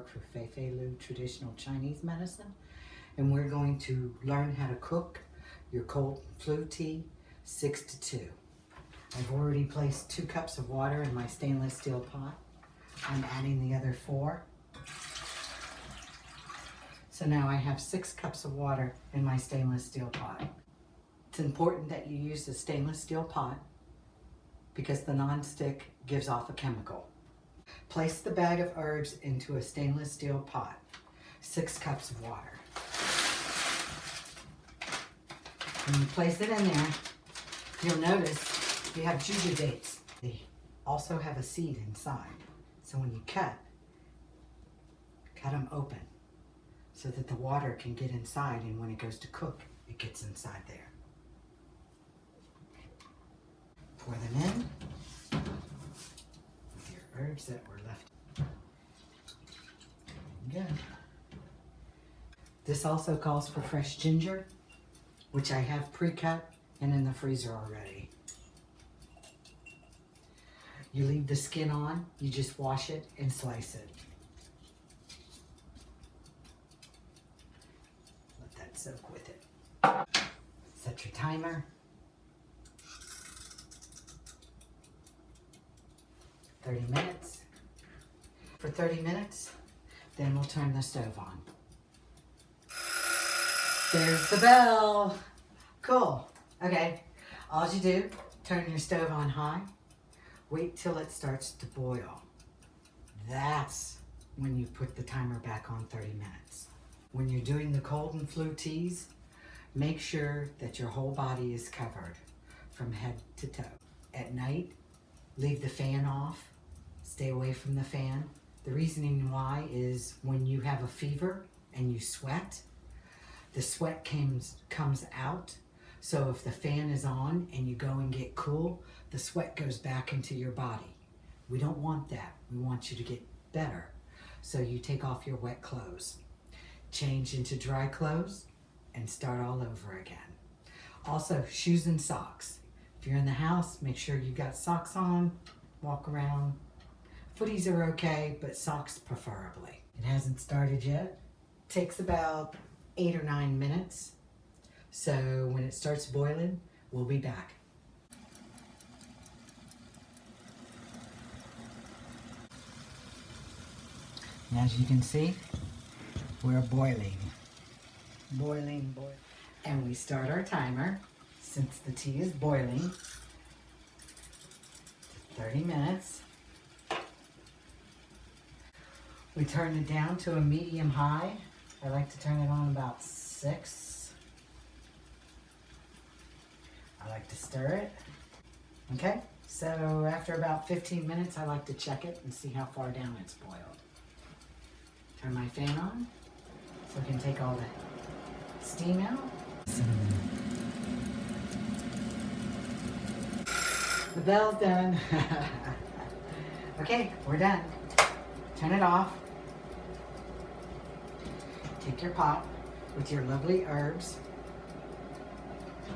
work for Fei Fei Lu Traditional Chinese Medicine, and we're going to learn how to cook your cold flu tea 6 to 2. I've already placed 2 cups of water in my stainless steel pot. I'm adding the other 4. So now I have 6 cups of water in my stainless steel pot. It's important that you use a stainless steel pot because the non-stick gives off a chemical. Place the bag of herbs into a stainless steel pot. 6 cups of water. When you place it in there, you'll notice you have juju dates. They also have a seed inside. So when you cut them open so that the water can get inside, and when it goes to cook, it gets inside there. Pour them in with your herbs that were left. Good. This also calls for fresh ginger, which I have pre-cut and in the freezer already. You leave the skin on, you just wash it and slice it. Let that soak with it. Set your timer. 30 minutes. For 30 minutes, then we'll turn the stove on. There's the bell. Cool. Okay, all you do, turn your stove on high. Wait till it starts to boil. That's when you put the timer back on 30 minutes. When you're doing the cold and flu teas, make sure that your whole body is covered from head to toe. At night, leave the fan off. Stay away from the fan. The reasoning why is when you have a fever and you sweat, the sweat comes out. So if the fan is on and you go and get cool, the sweat goes back into your body. We don't want that. We want you to get better. So you take off your wet clothes, change into dry clothes, and start all over again. Also, shoes and socks. If you're in the house, make sure you've got socks on, walk around. Footies are okay, but socks preferably. It hasn't started yet. It takes about 8 or 9 minutes. So when it starts boiling, we'll be back. And as you can see, we're boiling. Boiling. And we start our timer, since the tea is boiling, 30 minutes. We turn it down to a medium high. I like to turn it on about 6. I like to stir it. Okay, so after about 15 minutes, I like to check it and see how far down it's boiled. Turn my fan on so I can take all the steam out. The bell's done. Okay, we're done. Turn it off. Take your pot with your lovely herbs,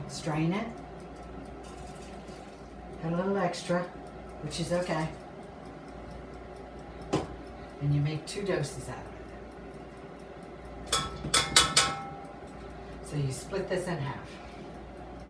strain it, got a little extra, which is okay, and you make 2 doses out of it. So you split this in half.